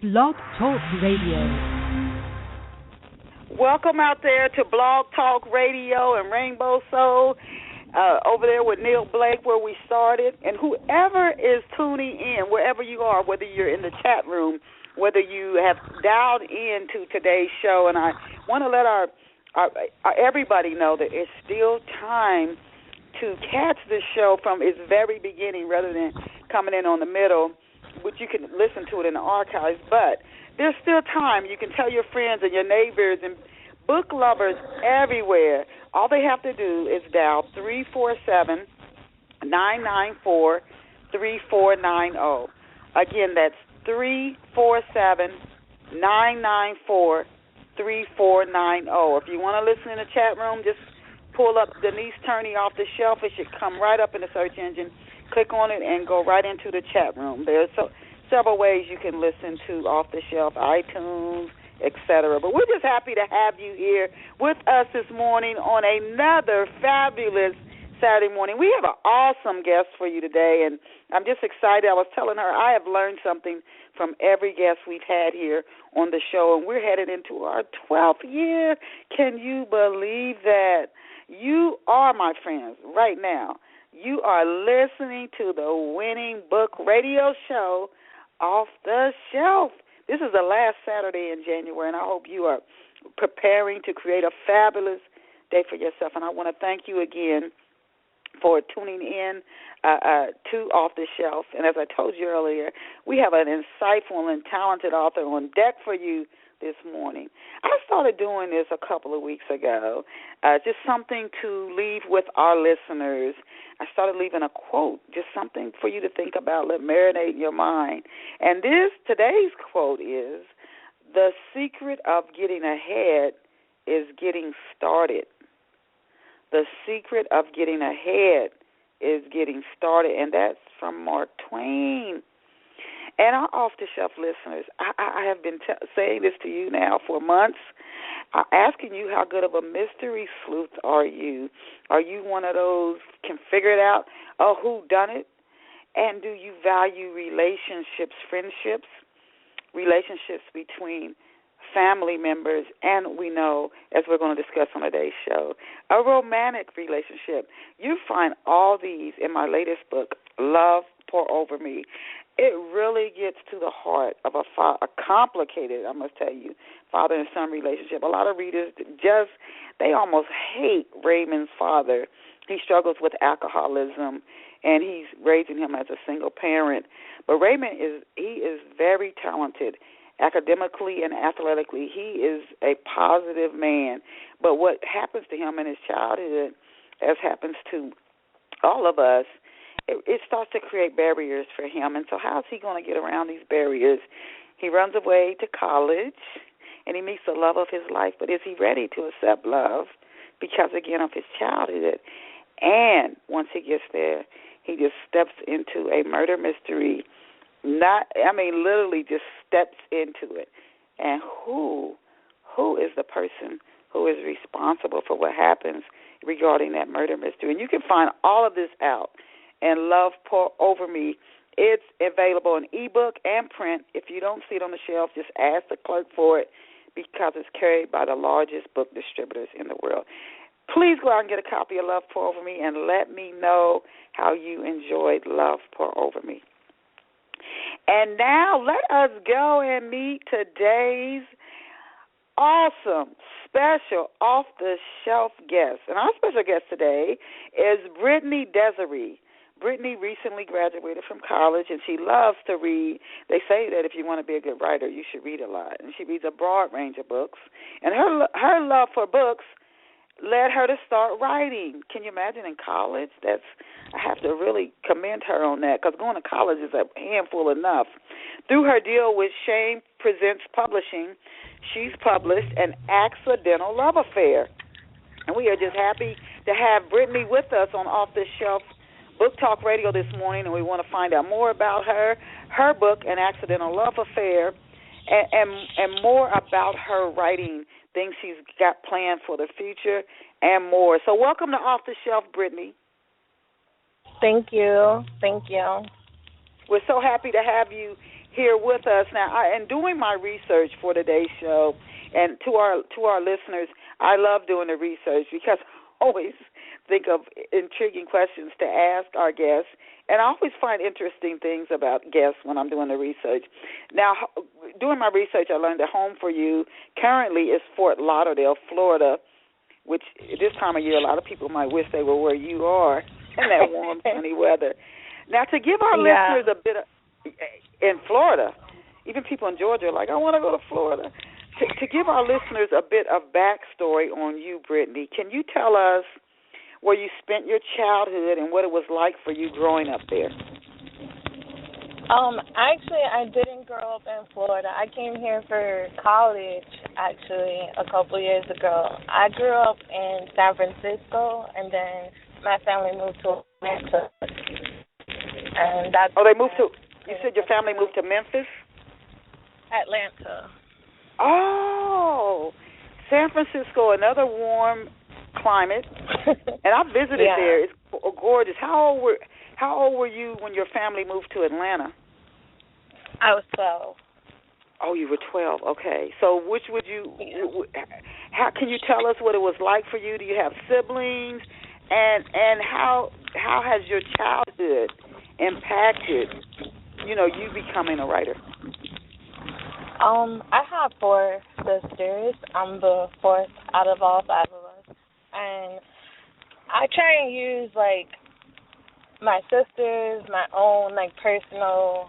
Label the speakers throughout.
Speaker 1: Blog Talk Radio.
Speaker 2: Welcome out there to Blog Talk Radio and Rainbow Soul, over there with Neil Blake where we started. And whoever is tuning in, wherever you are, whether you're in the chat room, whether you have dialed in to today's show, and I want to let our everybody know that it's still time to catch this show from its very beginning rather than coming in on the middle, which you can listen to it in the archives. But there's still time. You can tell your friends and your neighbors and book lovers everywhere. All they have to do is dial 347-994-3490. Again, that's 347-994-3490. If you want to listen in the chat room, just pull up Denise Turney Off the Shelf. It should come right up in the search engine. Click on it and go right into the chat room. There's several ways you can listen to Off the Shelf, iTunes, etc. But we're just happy to have you here with us this morning on another fabulous Saturday morning. We have an awesome guest for you today, and I'm just excited. I was telling her I have learned something from every guest we've had here on the show, and we're headed into our 12th year. Can you believe that? You are, my friends, right now, you are listening to the winning book radio show, Off the Shelf. This is the last Saturday in January, and I hope you are preparing to create a fabulous day for yourself. And I want to thank you again for tuning in to Off the Shelf. And as I told you earlier, we have an insightful and talented author on deck for you this morning. I started doing this a couple of weeks ago, just something to leave with our listeners. I started leaving a quote, just something for you to think about, let marinate in your mind. And today's quote is, "The secret of getting ahead is getting started." The secret of getting ahead is getting started, and that's from Mark Twain. And our off-the-shelf listeners, I have been saying this to you now for months, asking you how good of a mystery sleuth are you? Are you one of those can figure it out, who done it? And do you value relationships, friendships, relationships between family members, and we know, as we're going to discuss on today's show, a romantic relationship? You find all these in my latest book, Love Pour Over Me. It really gets to the heart of a complicated, I must tell you, father and son relationship. A lot of readers they almost hate Raymond's father. He struggles with alcoholism, and he's raising him as a single parent. But Raymond is very talented. Academically and athletically, he is a positive man. But what happens to him in his childhood, as happens to all of us, it starts to create barriers for him. And so how is he going to get around these barriers? He runs away to college, and he meets the love of his life. But is he ready to accept love because, again, of his childhood? And once he gets there, he just steps into a murder mystery. Literally just steps into it. And who is the person who is responsible for what happens regarding that murder mystery? And you can find all of this out in Love Pour Over Me. It's available in ebook and print. If you don't see it on the shelf, just ask the clerk for it because it's carried by the largest book distributors in the world. Please go out and get a copy of Love Pour Over Me and let me know how you enjoyed Love Pour Over Me. And now let us go and meet today's awesome, special, off-the-shelf guest. And our special guest today is Brittany Desiree. Brittany recently graduated from college, and she loves to read. They say that if you want to be a good writer, you should read a lot. And she reads a broad range of books. And her love for books led her to start writing. Can you imagine in college? I have to really commend her on that, because going to college is a handful enough. Through her deal with Shame Presents Publishing, she's published An Accidental Love Affair. And we are just happy to have Brittany with us on Off the Shelf Book Talk Radio this morning, and we want to find out more about her book, An Accidental Love Affair, and more about her writing, things she's got planned for the future, and more. So welcome to Off the Shelf, Brittany.
Speaker 3: Thank you.
Speaker 2: We're so happy to have you here with us now. And doing my research for today's show, and to our listeners, I love doing the research because I always think of intriguing questions to ask our guests, and I always find interesting things about guests when I'm doing the research. Now, doing my research, I learned that home for you currently is Fort Lauderdale, Florida, which this time of year a lot of people might wish they were where you are in that warm, sunny weather. Now, to give our listeners a bit of, in Florida, even people in Georgia are like, I want to go to Florida. To give our listeners a bit of backstory on you, Brittany, can you tell us where you spent your childhood and what it was like for you growing up there?
Speaker 3: Actually, I didn't grow up in Florida. I came here for college, actually, a couple years ago. I grew up in San Francisco, and then my family moved to Atlanta. And that's
Speaker 2: they moved to, you said your family moved to Memphis?
Speaker 3: Atlanta.
Speaker 2: Oh, San Francisco, another warm climate. And I visited there. It's gorgeous. How old were you when your family moved to Atlanta?
Speaker 3: I was 12.
Speaker 2: Oh, you were 12. Okay. So which would you how can you tell us what it was like for you? Do you have siblings? And how has your childhood impacted, you becoming a writer?
Speaker 3: I have 4 sisters. I'm the 4th out of all 5 of us. And I try and use, my sisters, my own, personal,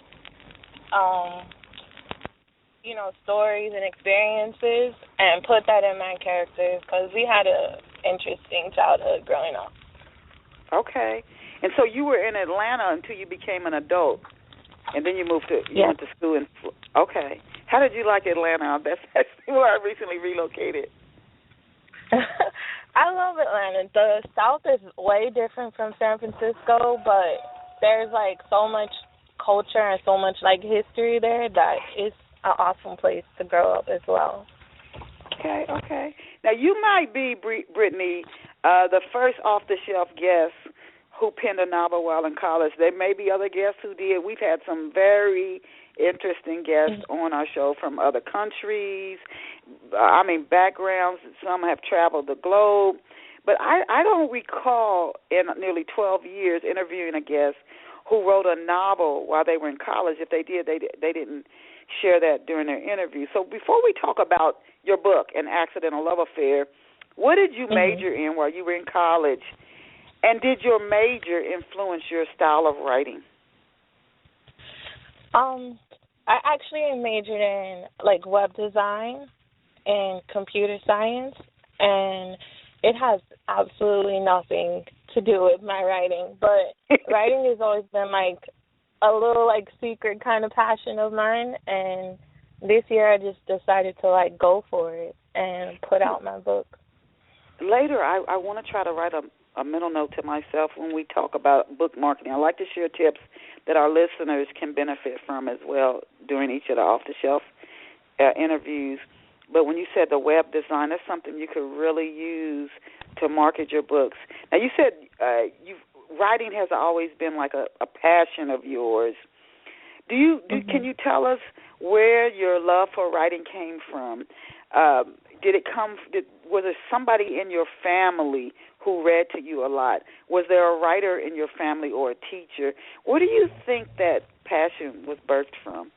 Speaker 3: stories and experiences and put that in my characters because we had a interesting childhood growing up.
Speaker 2: Okay. And so you were in Atlanta until you became an adult, and then you went to school in. Okay. How did you like Atlanta? That's where I recently relocated.
Speaker 3: I love Atlanta. The South is way different from San Francisco, but there's so much culture and so much history there that it's an awesome place to grow up as well.
Speaker 2: Okay. Now you might be, Brittany, the first off-the-shelf guest who penned a novel while in college. There may be other guests who did. We've had some very interesting guests on our show from other countries, backgrounds. Some have traveled the globe. But I don't recall in nearly 12 years interviewing a guest who wrote a novel while they were in college. If they did, they didn't share that during their interview. So before we talk about your book, An Accidental Love Affair, what did you major in while you were in college? And did your major influence your style of writing?
Speaker 3: I actually majored in web design and computer science, and it has absolutely nothing to do with my writing. But writing has always been a little secret kind of passion of mine, and this year I just decided to go for it and put out my book.
Speaker 2: Later, I want to try to write a mental note to myself when we talk about book marketing. I like to share tips that our listeners can benefit from as well during each of the off-the-shelf interviews. But when you said the web design, that's something you could really use to market your books. Now, you said writing has always been a passion of yours. Can you tell us where your love for writing came from? Was there somebody in your family who read to you a lot? Was there a writer in your family or a teacher? Where do you think that passion was birthed from?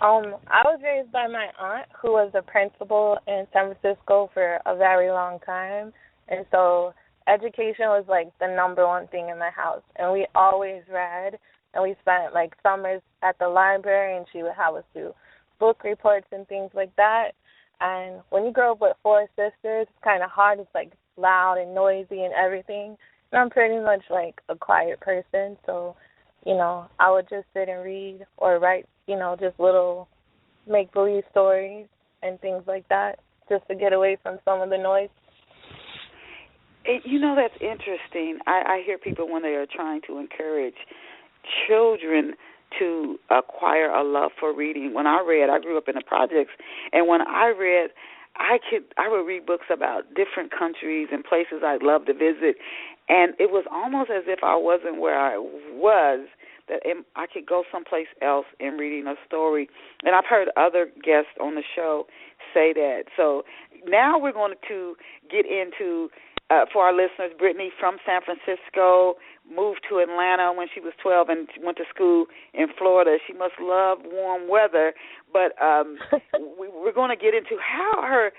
Speaker 3: I was raised by my aunt, who was a principal in San Francisco for a very long time, and so education was the number one thing in my house, and we always read, and we spent summers at the library, and she would have us do book reports and things like that. And when you grow up with 4 sisters, it's kind of hard. It's loud and noisy and everything. And I'm pretty much a quiet person, so I would just sit and read or write, just little make-believe stories and things like that, just to get away from some of the noise.
Speaker 2: That's interesting. I hear people when they are trying to encourage children to acquire a love for reading. When I read, I grew up in the projects, and when I read, I would read books about different countries and places I'd love to visit, and it was almost as if I wasn't where I was, that I could go someplace else in reading a story. And I've heard other guests on the show say that. So now we're going to get into, for our listeners, Brittany from San Francisco moved to Atlanta when she was 12 and went to school in Florida. She must love warm weather. But we're going to get into how her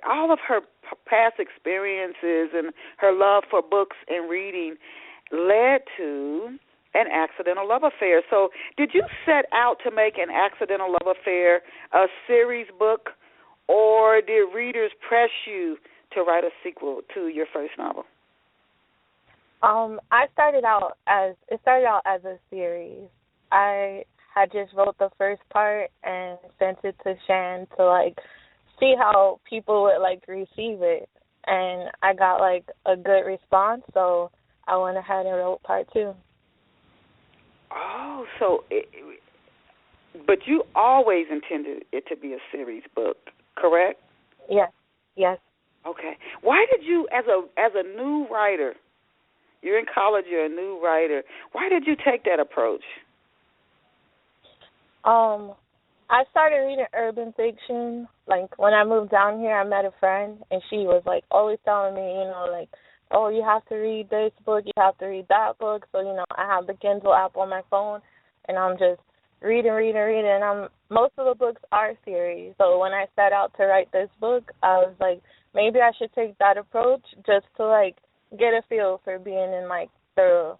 Speaker 2: all of her past experiences and her love for books and reading led to an accidental love affair. So did you set out to make an accidental love affair a series book, or did readers press you to write a sequel to your first novel?
Speaker 3: It started out as a series. I had just wrote the first part and sent it to Shan to see how people would receive it, and I got a good response, so I went ahead and wrote part 2.
Speaker 2: Oh, but you always intended it to be a series book, correct?
Speaker 3: Yes.
Speaker 2: Okay. Why did you, as a new writer, you're in college, you're a new writer, why did you take that approach?
Speaker 3: I started reading urban fiction. When I moved down here, I met a friend, and she was always telling me, oh, you have to read this book, you have to read that book. So, I have the Kindle app on my phone, and I'm just reading. And most of the books are series. So when I set out to write this book, I was maybe I should take that approach just to get a feel for being in the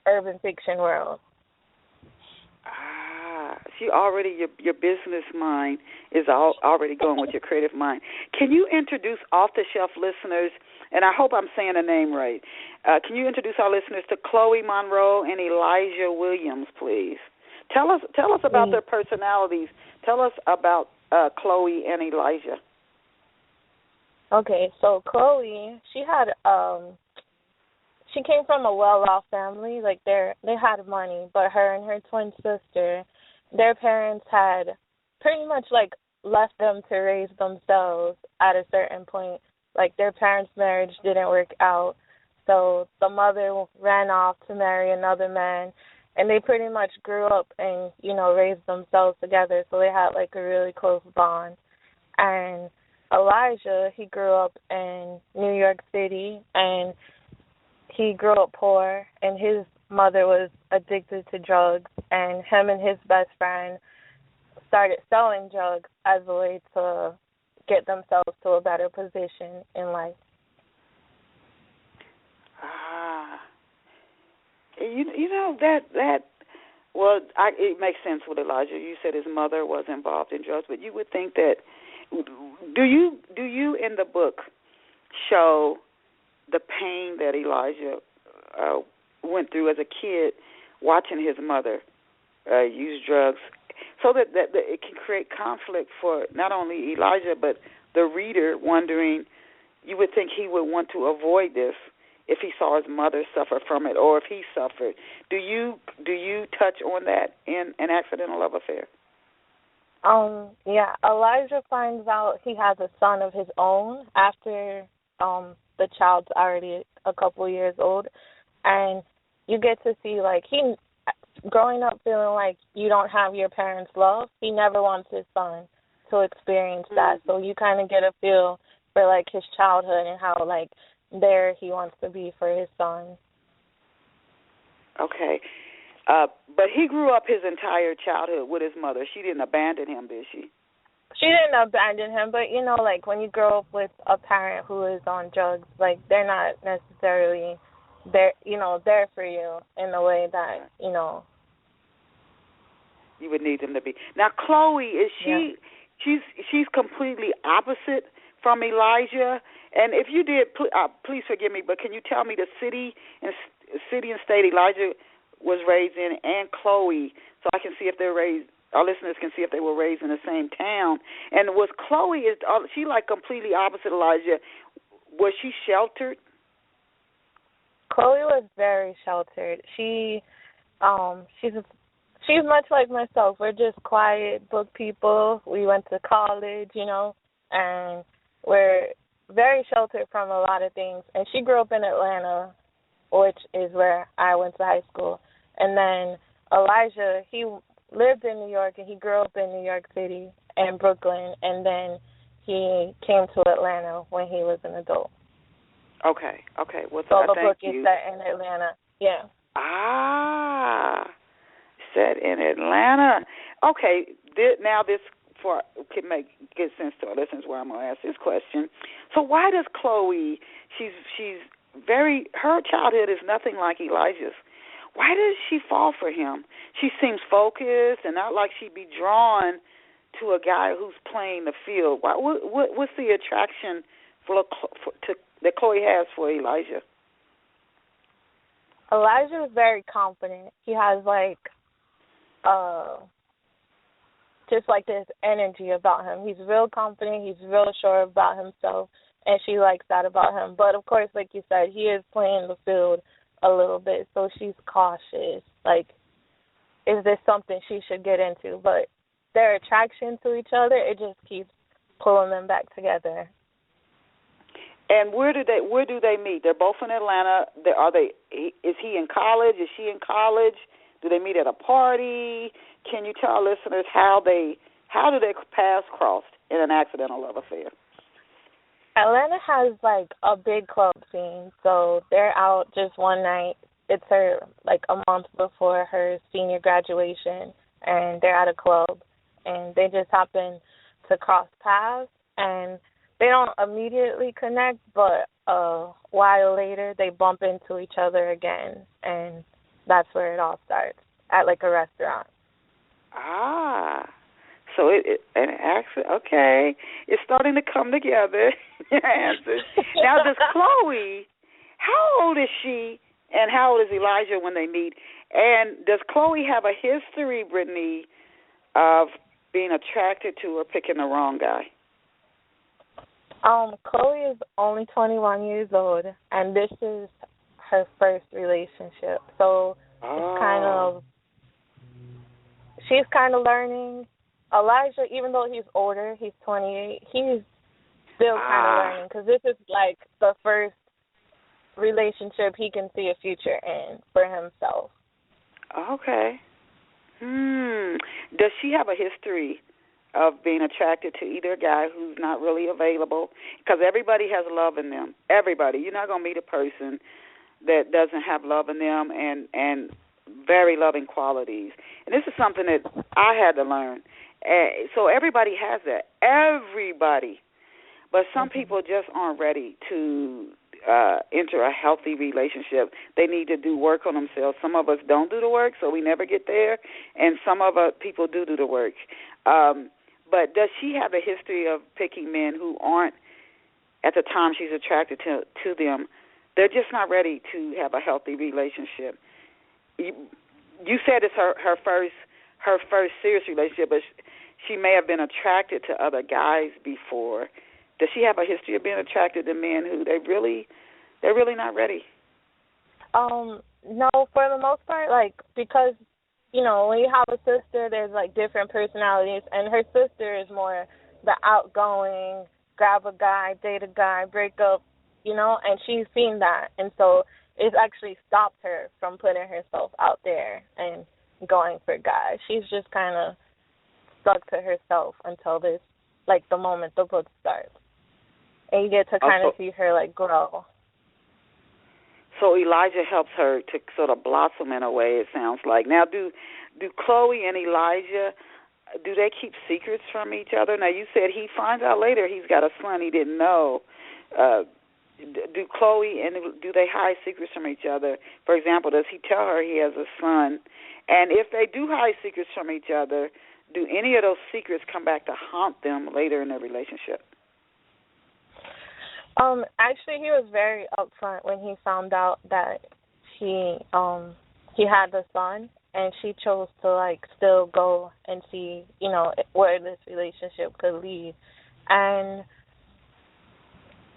Speaker 3: urban fiction world.
Speaker 2: See, already your business mind is already going with your creative mind. Can you introduce off-the-shelf listeners, and I hope I'm saying the name right, can you introduce our listeners to Chloe Monroe and Elijah Williams, please? Tell us about their personalities. Tell us about Chloe and Elijah.
Speaker 3: Okay, so Chloe, she came from a well-off family. They had money, but her and her twin sister, their parents had pretty much left them to raise themselves at a certain point. Their parents' marriage didn't work out, so the mother ran off to marry another man, and they pretty much grew up and raised themselves together. So they had a really close bond. And Elijah, he grew up in New York City, and he grew up poor, and his mother was addicted to drugs, and him and his best friend started selling drugs as a way to get themselves to a better position in life.
Speaker 2: It makes sense with Elijah. You said his mother was involved in drugs, but you would think that, do you in the book show the pain that Elijah went through as a kid watching his mother use drugs, so that it can create conflict for not only Elijah but the reader, wondering, you would think he would want to avoid this if he saw his mother suffer from it, or if he suffered. Do you touch on that in An Accidental Love Affair?
Speaker 3: Yeah, Elijah finds out he has a son of his own after the child's already a couple years old, and you get to see he growing up feeling like you don't have your parents' love. He never wants his son to experience that. So you kind of get a feel for his childhood and how there he wants to be for his son.
Speaker 2: Okay. But he grew up his entire childhood with his mother. She didn't abandon him, did she?
Speaker 3: She didn't abandon him, but, when you grow up with a parent who is on drugs, they're not necessarily there for you in the way that,
Speaker 2: you would need them to be. Now, Chloe, is she? Yeah. She's completely opposite from Elijah. And if you did, please forgive me, but can you tell me the city and state Elijah was raised in, and Chloe, so I can see if they're raised. Our listeners can see if they were raised in the same town. And was Chloe, is she completely opposite Elijah? Was she sheltered?
Speaker 3: Chloe was very sheltered. She's much like myself. We're just quiet book people. We went to college, and we're very sheltered from a lot of things. And she grew up in Atlanta, which is where I went to high school. And then Elijah, he lived in New York and he grew up in New York City and Brooklyn, and then he came to Atlanta when he was an adult.
Speaker 2: Okay. Well,
Speaker 3: so the book
Speaker 2: is
Speaker 3: set in Atlanta. Yeah.
Speaker 2: Set in Atlanta. Okay. Now this can make good sense to our listeners. Where I'm going to ask this question. So why does Chloe? She's very. Her childhood is nothing like Elijah's. Why does she fall for him? She seems focused and not like she'd be drawn to a guy who's playing the field. What's the attraction that Chloe has for Elijah?
Speaker 3: Elijah is very confident. He has just like this energy about him. He's real confident. He's real sure about himself, and she likes that about him. But of course, like you said, he is playing the field a little bit, so she's cautious. Like, is this something she should get into? But their attraction to each other, it just keeps pulling them back together.
Speaker 2: And where do they meet? They're both in Atlanta. Is he in college? Is she in college? Do they meet at a party? Can you tell our listeners how do their paths crossed in an accidental love affair?
Speaker 3: Atlanta has a big club scene, so they're out just one night. It's her a month before her senior graduation, and they're at a club, and they just happen to cross paths, and they don't immediately connect, but a while later they bump into each other again, and that's where it all starts, at a restaurant.
Speaker 2: So an accident. Okay, it's starting to come together. Your answers. Now, does Chloe? How old is she, and how old is Elijah when they meet? And does Chloe have a history, Brittany, of being attracted to or picking the wrong guy?
Speaker 3: Chloe is only 21 years old, and this is her first relationship. So she's kind of learning. Elijah, even though he's older, he's 28, he's still kind of learning, because this is the first relationship he can see a future in for himself.
Speaker 2: Okay. Does she have a history of being attracted to either guy who's not really available? Because everybody has love in them. Everybody. You're not going to meet a person that doesn't have love in them and very loving qualities. And this is something that I had to learn. So everybody has that. Everybody. But some people just aren't ready to enter a healthy relationship. They need to do work on themselves. Some of us don't do the work, so we never get there. And some of us people do the work. But does she have a history of picking men who aren't, at the time she's attracted to them, they're just not ready to have a healthy relationship? You said it's her first serious relationship, but she may have been attracted to other guys before. Does she have a history of being attracted to men who they're really not ready?
Speaker 3: No, for the most part, because when you have a sister, there's different personalities, and her sister is more the outgoing, grab a guy, date a guy, break up, and she's seen that, and so it's actually stopped her from putting herself out there and going for guys. She's just kind of stuck to herself until this, the moment the book starts. And you get to kind of see her, grow.
Speaker 2: So Elijah helps her to sort of blossom in a way, it sounds like. Now, do Chloe and Elijah, do they keep secrets from each other? Now, you said he finds out later he's got a son he didn't know. Do Chloe and do they hide secrets from each other? For example, does he tell her he has a son? And if they do hide secrets from each other, do any of those secrets come back to haunt them later in their relationship?
Speaker 3: Actually, he was very upfront when he found out that he had the son, and she chose to still go and see where this relationship could lead. And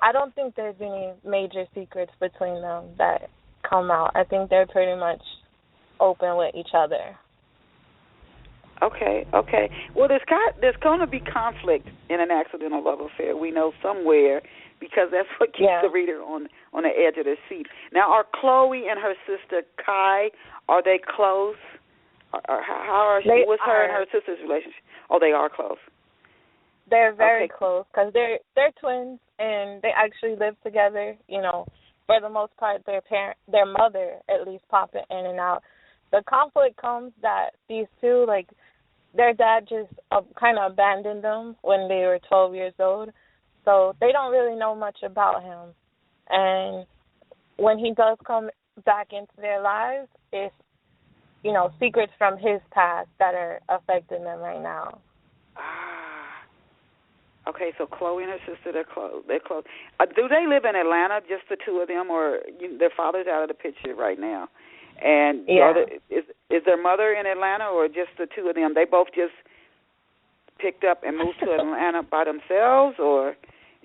Speaker 3: I don't think there's any major secrets between them that come out. I think they're pretty much open with each other.
Speaker 2: Okay. Well, there's going to be conflict in an accidental love affair. We know somewhere, because that's what keeps the reader on the edge of their seat. Now, are Chloe and her sister Kai, are they close? What's her and her sister's relationship? Oh, they are close.
Speaker 3: They're very close because they're twins and they actually live together. You know, for the most part, their mother at least popping in and out. The conflict comes that these two, like, their dad just kind of abandoned them when they were 12 years old, so they don't really know much about him. And when he does come back into their lives, it's, you know, secrets from his past that are affecting them right now.
Speaker 2: Okay, so Chloe and her sister, they're close. Do they live in Atlanta, just the two of them, or their father's out of the picture right now? And is their mother in Atlanta, or just the two of them? They both just picked up and moved to Atlanta by themselves, or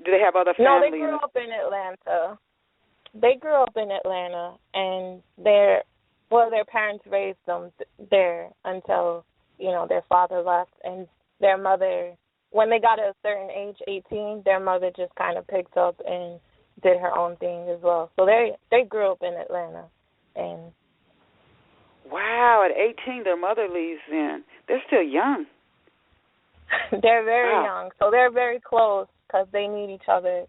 Speaker 2: do they have other family?
Speaker 3: No, they grew up in Atlanta. They grew up in Atlanta, and their parents raised them there until, you know, their father left, and their mother, when they got a certain age, 18, their mother just kind of picked up and did her own thing as well. So they grew up in Atlanta. And
Speaker 2: wow, at 18, their mother leaves in. They're still young.
Speaker 3: They're very young, so they're very close because they need each other,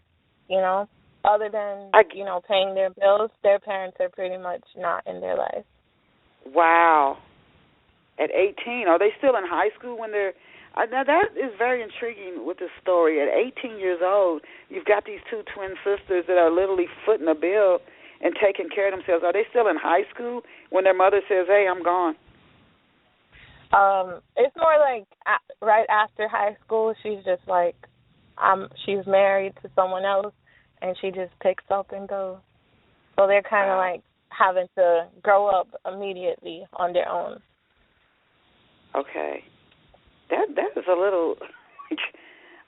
Speaker 3: you know. Other than, you know, paying their bills, their parents are pretty much not in their life.
Speaker 2: Wow. At 18, are they still in high school when they're... Now, that is very intriguing with the story. At 18 years old, you've got these two twin sisters that are literally footing the bill and taking care of themselves. Are they still in high school when their mother says, hey, I'm gone?
Speaker 3: It's more like right after high school, she's just like, she's married to someone else, and she just picks up and goes. So they're kind of like having to grow up immediately on their own.
Speaker 2: Okay. That is a little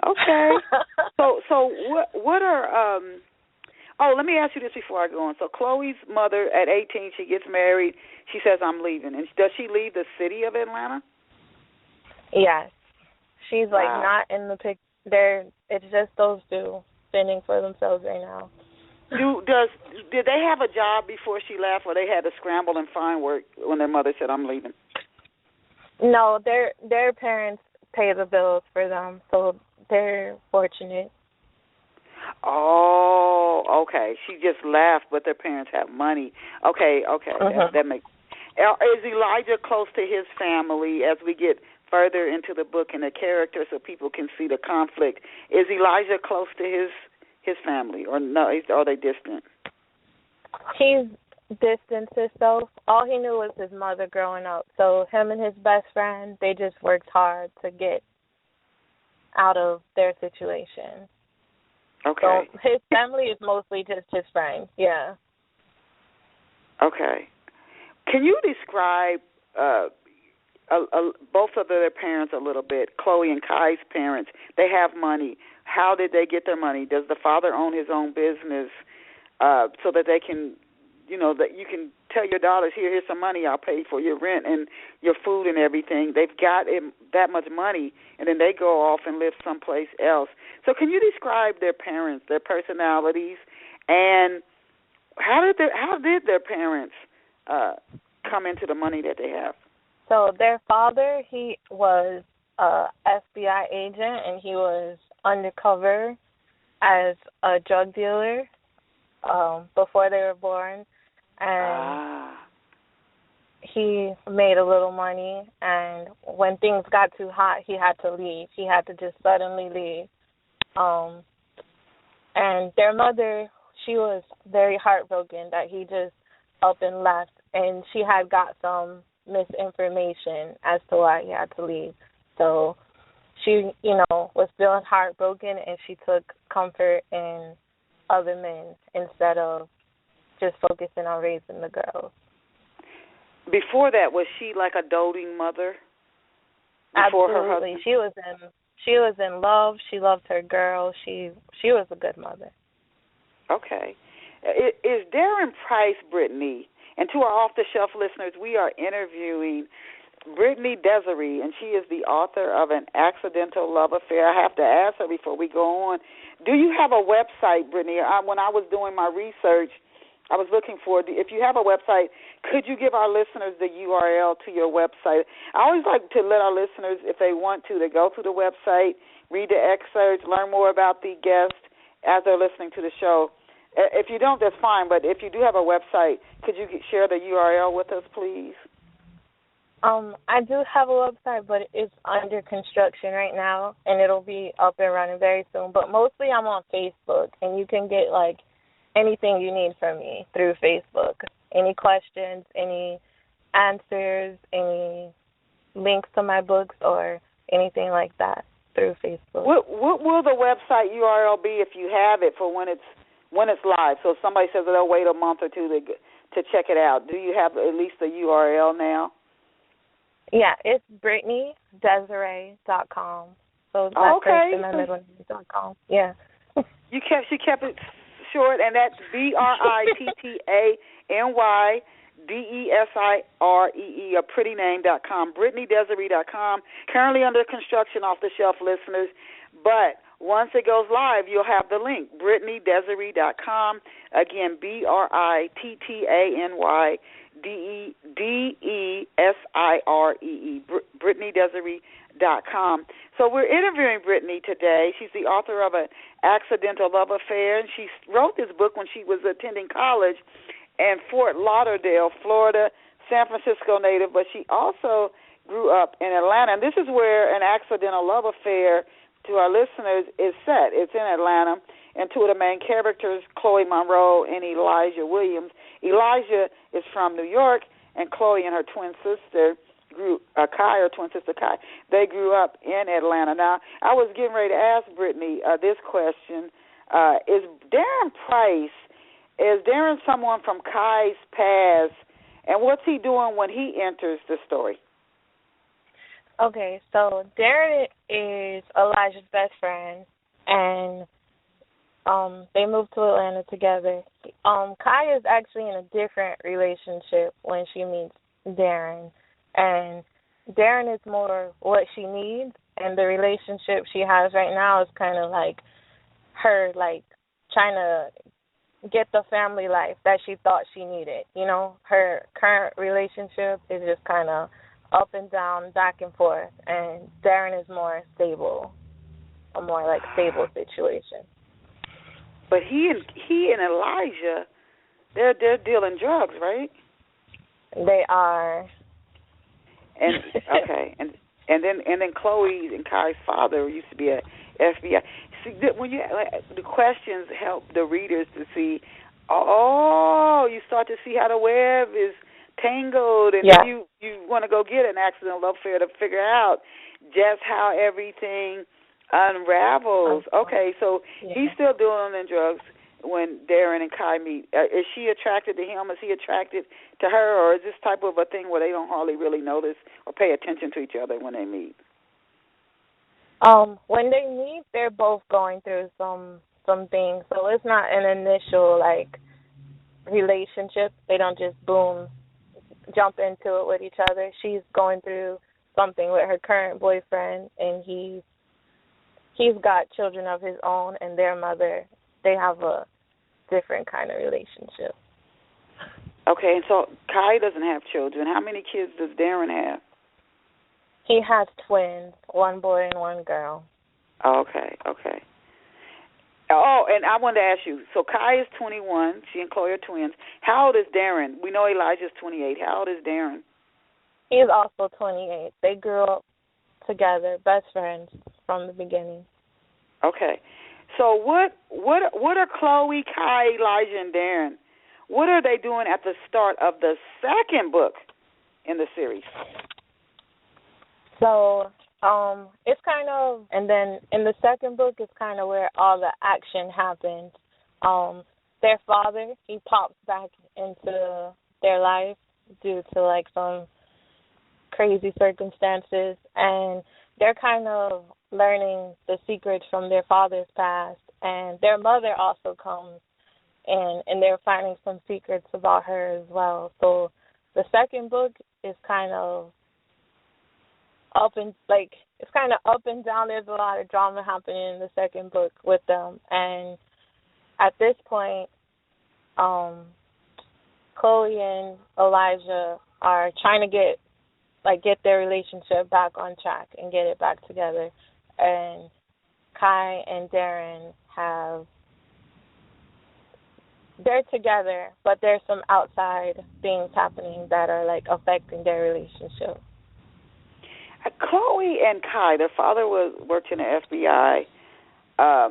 Speaker 2: okay. So what are let me ask you this before I go on. So Chloe's mother at 18, she gets married. She says, I'm leaving. And does she leave the city of Atlanta?
Speaker 3: Yes. She's like not in the picture. It's just those two fending for themselves right now.
Speaker 2: Did they have a job before she left, or they had to scramble and find work when their mother said, I'm leaving?
Speaker 3: No, their parents pay the bills for them, so they're fortunate.
Speaker 2: Oh, okay. She just left, but their parents have money. Okay.
Speaker 3: Mm-hmm.
Speaker 2: That makes. Is Elijah close to his family as we get further into the book and the character, so people can see the conflict? Is Elijah close to his family, or no? Are they distant?
Speaker 3: He's distanced himself. All he knew was his mother growing up. So him and his best friend, they just worked hard to get out of their situation.
Speaker 2: Okay.
Speaker 3: So his family is mostly just his friends. Yeah.
Speaker 2: Okay. Can you describe both of their parents a little bit? Chloe and Kai's parents, they have money. How did they get their money? Does the father own his own business so that they can, you know, that you can tell your daughters, here's some money, I'll pay for your rent and your food and everything. They've got that much money, and then they go off and live someplace else. So can you describe their parents, their personalities, and how did their parents come into the money that they have?
Speaker 3: So their father, he was a FBI agent, and he was undercover as a drug dealer before they were born. And he made a little money, and when things got too hot, he had to leave. He had to just suddenly leave. And their mother, she was very heartbroken that he just up and left, and she had got some misinformation as to why he had to leave. So she, was feeling heartbroken, and she took comfort in other men instead of just focusing on raising the girls.
Speaker 2: Before that, was she like a doting mother?
Speaker 3: Absolutely. Her husband? She was in love. She loved her girl. She was a good mother.
Speaker 2: Okay. Is Darren Price, Brittany, and to our off-the-shelf listeners, we are interviewing Brittany Desiree, and she is the author of An Accidental Love Affair. I have to ask her before we go on, do you have a website, Brittany? When I was doing my research, I was looking for, if you have a website, could you give our listeners the URL to your website? I always like to let our listeners, if they want to go to the website, read the excerpts, learn more about the guest as they're listening to the show. If you don't, that's fine, but if you do have a website, could you share the URL with us, please?
Speaker 3: I do have a website, but it's under construction right now, and it'll be up and running very soon. But mostly I'm on Facebook, and you can get, like, anything you need from me through Facebook. Any questions, any answers, any links to my books, or anything like that through Facebook.
Speaker 2: What will the website URL be if you have it for when it's live? So if somebody says they'll wait a month or two to check it out. Do you have at least the URL now?
Speaker 3: Yeah, it's BrittanyDesiree.com. So it's my first and my middle name.com. Yeah.
Speaker 2: She kept it short, and that's BrittanyDesiree, a pretty name.com, BrittanyDesiree.com. Currently under construction, off the shelf, listeners. But once it goes live, you'll have the link, BrittanyDesiree.com. Again, BrittanyDesiree, BrittanyDesiree.com. So we're interviewing Brittany today. She's the author of An Accidental Love Affair, and she wrote this book when she was attending college in Fort Lauderdale, Florida, San Francisco native, but she also grew up in Atlanta. And this is where An Accidental Love Affair, to our listeners, is set. It's in Atlanta, and two of the main characters, Chloe Monroe and Elijah Williams. Elijah is from New York, and Chloe and her twin sister Kai, they grew up in Atlanta. Now, I was getting ready to ask Brittany this question. Is Darren Price, is Darren someone from Kai's past, and what's he doing when he enters the story?
Speaker 3: Okay, so Darren is Elijah's best friend, and they moved to Atlanta together. Kai is actually in a different relationship when she meets Darren, and Darren is more what she needs, and the relationship she has right now is kind of like her, like, trying to get the family life that she thought she needed. You know, her current relationship is just kind of up and down, back and forth, and Darren is more stable, a more, like, stable situation.
Speaker 2: But he and Elijah, they're dealing drugs, right?
Speaker 3: They are.
Speaker 2: And okay, and then Chloe and Kai's father used to be a FBI. See, when the questions help the readers to see. Oh, you start to see how the web is tangled, and
Speaker 3: yeah.
Speaker 2: you want to go get An Accidental Love Affair to figure out just how everything unravels. Okay, so he's still dealing in drugs when Darren and Kai meet. Is she attracted to him? Is he attracted to her? Or is this type of a thing where they don't hardly really notice or pay attention to each other when they meet?
Speaker 3: When they meet, they're both going through some things. So it's not an initial, like, relationship. They don't just, boom, jump into it with each other. She's going through something with her current boyfriend, and he's got children of his own, and their mother, they have a different kind of relationship.
Speaker 2: Okay, and so Kai doesn't have children. How many kids does Darren have?
Speaker 3: He has twins, one boy and one girl.
Speaker 2: Okay. Oh, and I wanted to ask you, so Kai is 21. She and Chloe are twins. How old is Darren? We know Elijah's 28. How old is Darren?
Speaker 3: He's also 28. They grew up together, best friends from the beginning.
Speaker 2: Okay. So what are Chloe, Kai, Elijah, and Darren? What are they doing at the start of the second book in the series?
Speaker 3: So it's kind of, and then in the second book, it's kind of where all the action happens. Their father, he pops back into their life due to, like, some crazy circumstances, and they're kind of learning the secrets from their father's past, and their mother also comes in, and they're finding some secrets about her as well. So the second book is kind of up and down. There's a lot of drama happening in the second book with them, and at this point, Chloe and Elijah are trying to get their relationship back on track and get it back together, and Kai and Darren they're together, but there's some outside things happening that are like affecting their relationship.
Speaker 2: Chloe and Kai, their father worked in the FBI. I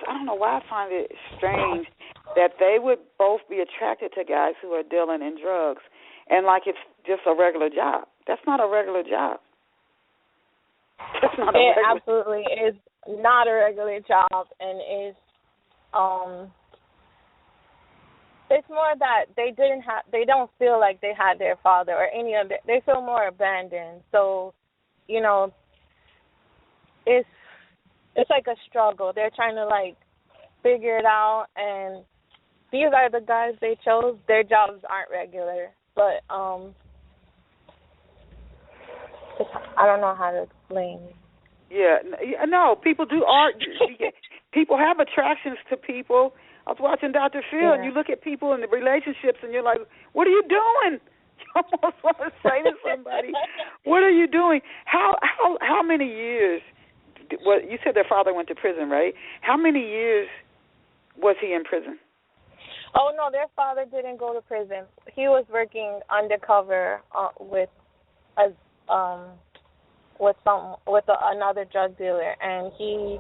Speaker 2: don't know why I find it strange that they would both be attracted to guys who are dealing in drugs, and like it's just a regular job. That's not a regular job.
Speaker 3: It absolutely is not a regular job, and it's more that they don't feel like they had their father or any of it. They feel more abandoned. So, it's like a struggle. They're trying to like figure it out, and these are the guys they chose. Their jobs aren't regular, but I don't know how to explain.
Speaker 2: Yeah, no, people do art. People have attractions to people. I was watching Dr. Phil, and you look at people in the relationships, and you're like, what are you doing? You almost want to say to somebody, what are you doing? How many years, you said their father went to prison, right? How many years was he in prison?
Speaker 3: Oh, no, their father didn't go to prison. He was working undercover with another drug dealer, and he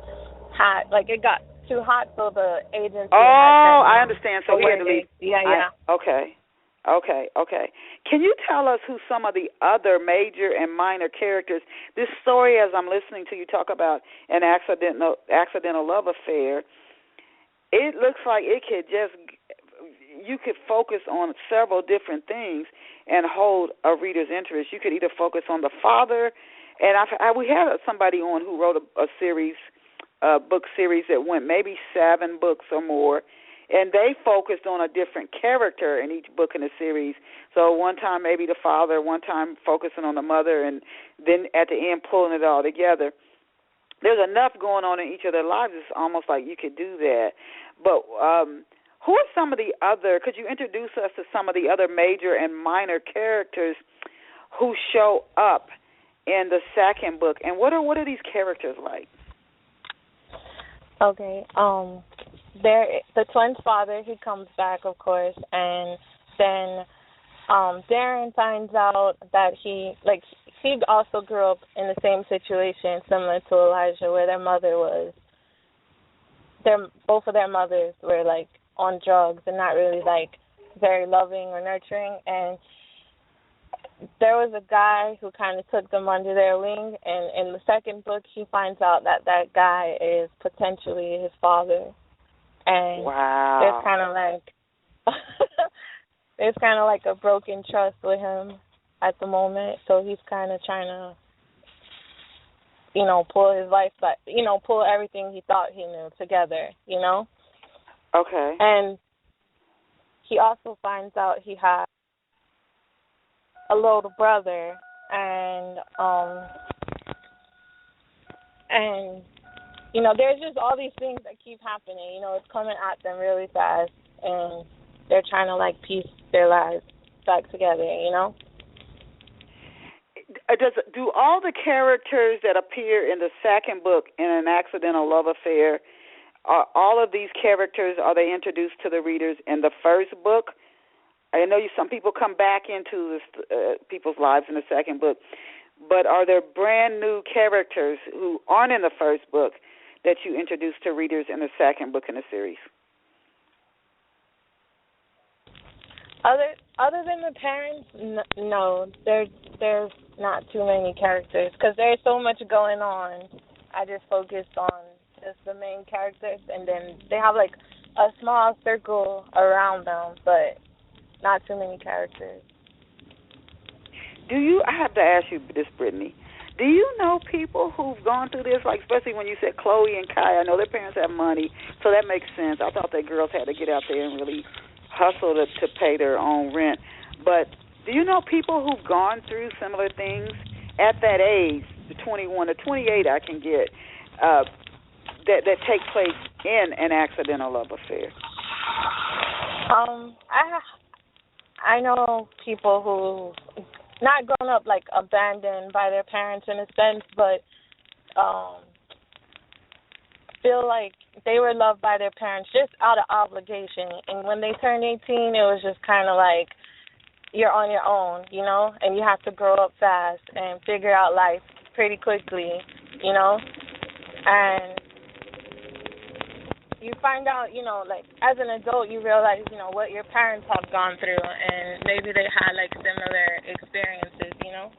Speaker 3: had, it got too hot, so the agency
Speaker 2: I understand. So he had to leave.
Speaker 3: Yeah.
Speaker 2: Okay. Can you tell us who some of the other major and minor characters? This story, as I'm listening to you talk about an accidental love affair, it looks like you could focus on several different things and hold a reader's interest. You could either focus on the father, and we had somebody on who wrote a series, book series that went maybe 7 books or more, and they focused on a different character in each book in the series. So one time maybe the father, one time focusing on the mother, and then at the end pulling it all together. There's enough going on in each of their lives, it's almost like you could do that. But who are some of the other, could you introduce us to some of the other major and minor characters who show up in the second book, and what are these characters like?
Speaker 3: Okay, the twins' father, he comes back, of course, and then Darren finds out that he also grew up in the same situation similar to Elijah, where both of their mothers were on drugs and not really very loving or nurturing, and there was a guy who kind of took them under their wing, and in the second book he finds out that guy is potentially his father. And
Speaker 2: wow.
Speaker 3: there's kind of a broken trust with him at the moment, so he's kind of trying to, pull his life back, pull everything he thought he knew together,
Speaker 2: Okay.
Speaker 3: And he also finds out he has a little brother, and there's just all these things that keep happening. It's coming at them really fast, and they're trying to piece their lives back together.
Speaker 2: Do all the characters that appear in the second book in An Accidental Love Affair, are all of these characters, are they introduced to the readers in the first book? I know some people come back into people's lives in the second book, but are there brand new characters who aren't in the first book that you introduce to readers in the second book in the series?
Speaker 3: Other than the parents, no. There's not too many characters because there's so much going on. I just focused on just the main characters, and then they have a small circle around them, but not too many characters.
Speaker 2: I have to ask you this, Brittany. Do you know people who've gone through this, especially when you said Chloe and Kai? I know their parents have money, so that makes sense. I thought that girls had to get out there and really hustle to pay their own rent. But do you know people who've gone through similar things at that age, the 21 to 28 I can get, that take place in an accidental love affair?
Speaker 3: I know people who not grown up like abandoned by their parents in a sense, but um feel like they were loved by their parents just out of obligation. And when they turned 18, it was just kind of like you're on your own, you know, and you have to grow up fast and figure out life pretty quickly, you know. And you find out, you know, like as an adult, you realize, you know, what your parents have gone through, and maybe they had like similar experiences, you know.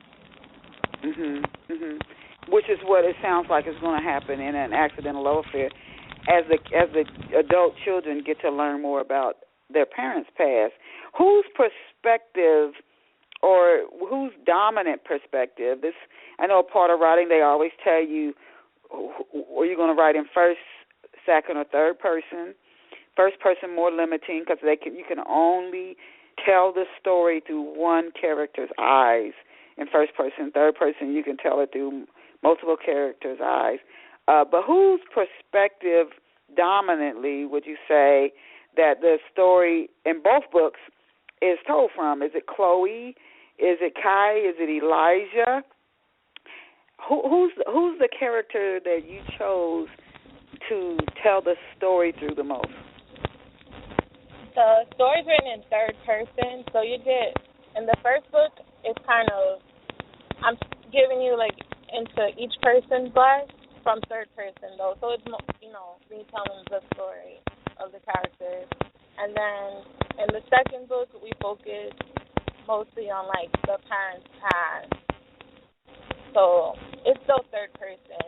Speaker 2: Which is what it sounds like is going to happen in an accidental love affair, as the adult children get to learn more about their parents' past. Whose perspective, or whose dominant perspective? This, I know, a part of writing, they always tell you, are you going to write in first, second, or third person? First person more limiting because you can only tell the story through one character's eyes. In first person, third person, you can tell it through multiple characters' eyes. But whose perspective dominantly would you say that the story in both books is told from? Is it Chloe? Is it Kai? Is it Elijah? Who's the character that you chose to tell the story through the most?
Speaker 3: The story's written in third person, so you get, in the first book, it's kind of, I'm giving you like into each person, but from third person though, so it's, you know, me telling the story of the characters. And then in the second book, we focus mostly on like the parents' past, so it's still third person.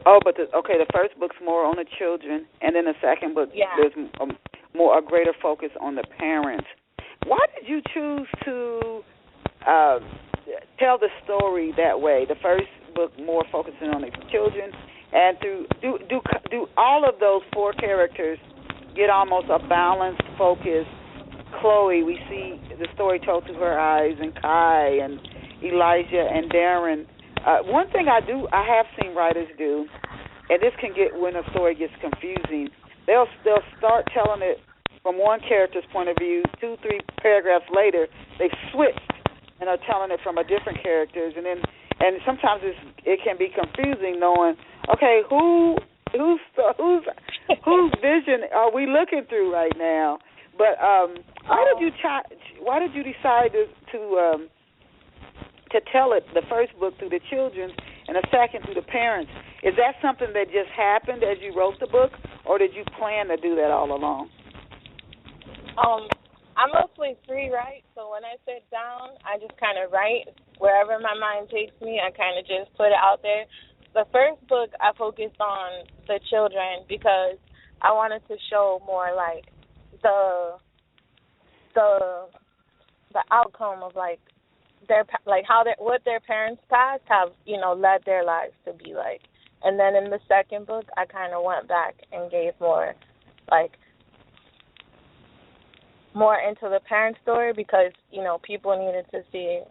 Speaker 2: Oh, but the first book's more on the children, and then the second book there's a greater focus on the parents. Why did you choose to tell the story that way? The first book more focusing on the children, and do all of those four characters get almost a balanced focus? Chloe, we see the story told through her eyes, and Kai and Elijah and Darren. One thing I have seen writers do, and this can get when a story gets confusing. They'll start telling it from one character's point of view. 2-3 paragraphs later, they've switched and are telling it from a different characters, and sometimes it can be confusing knowing, okay, whose vision are we looking through right now? But why did you decide to tell it, the first book, through the children and the second through the parents? Is that something that just happened as you wrote the book, or did you plan to do that all along?
Speaker 3: I'm mostly free, right? So when I sit down, I just kind of write. Wherever my mind takes me, I kind of just put it out there. The first book, I focused on the children because I wanted to show more like the outcome of like their, like how what their parents past have, you know, led their lives to be like. And then in the second book, I kind of went back and gave more into the parent story because, you know, people needed to see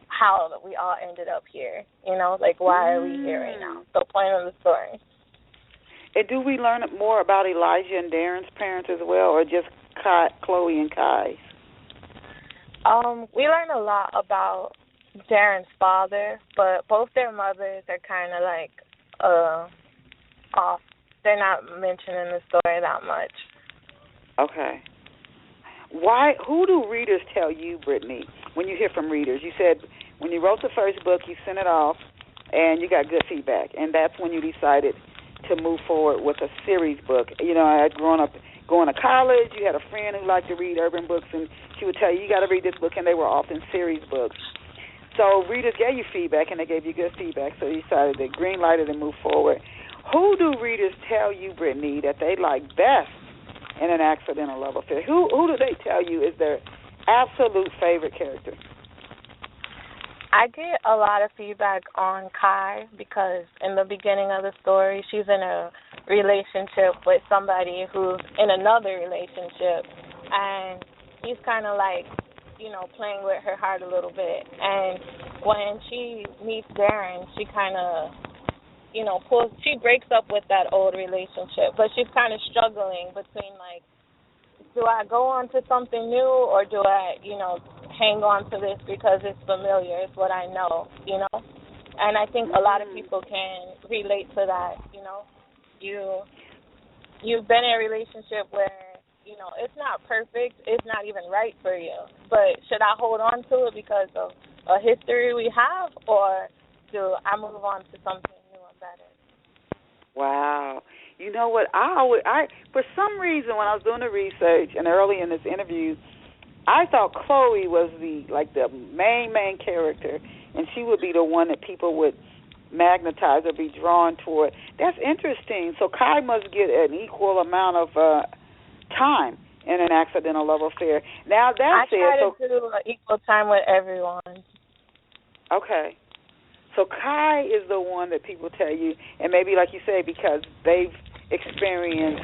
Speaker 3: how we all ended up here, you know, like why are we here right now, the point of the story.
Speaker 2: And do we learn more about Elijah and Darren's parents as well, or just Chloe and Kai's?
Speaker 3: We learn a lot about Darren's father, but both their mothers are kind of like off. They're not mentioned in the story that much.
Speaker 2: Okay. Who do readers tell you, Brittany, when you hear from readers? You said when you wrote the first book, you sent it off, and you got good feedback, and that's when you decided to move forward with a series book. You know, I had grown up going to college. You had a friend who liked to read urban books, and she would tell you, you got to read this book, and they were often series books. So readers gave you feedback, and they gave you good feedback, so you decided to green light it and move forward. Who do readers tell you, Brittany, that they like best in an accidental love affair? Who do they tell you is their absolute favorite character?
Speaker 3: I get a lot of feedback on Kai because in the beginning of the story, she's in a relationship with somebody who's in another relationship, and he's kind of like, you know, playing with her heart a little bit. And when she meets Darren, she kind of, you know, she breaks up with that old relationship, but she's kind of struggling between, like, do I go on to something new, or do I, hang on to this because it's familiar, it's what I know, And I think a lot of people can relate to that, You've been in a relationship where, it's not perfect, it's not even right for you. But should I hold on to it because of a history we have, or do I move on to something new and better?
Speaker 2: Wow. You know what? I for some reason when I was doing the research and early in this interview, I thought Chloe was the main character, and she would be the one that people would magnetize or be drawn toward. That's interesting. So Kai must get an equal amount of time in an accidental love affair. Now that's it.
Speaker 3: I try to do equal time with everyone.
Speaker 2: Okay. So Kai is the one that people tell you, and maybe like you say, because they've experienced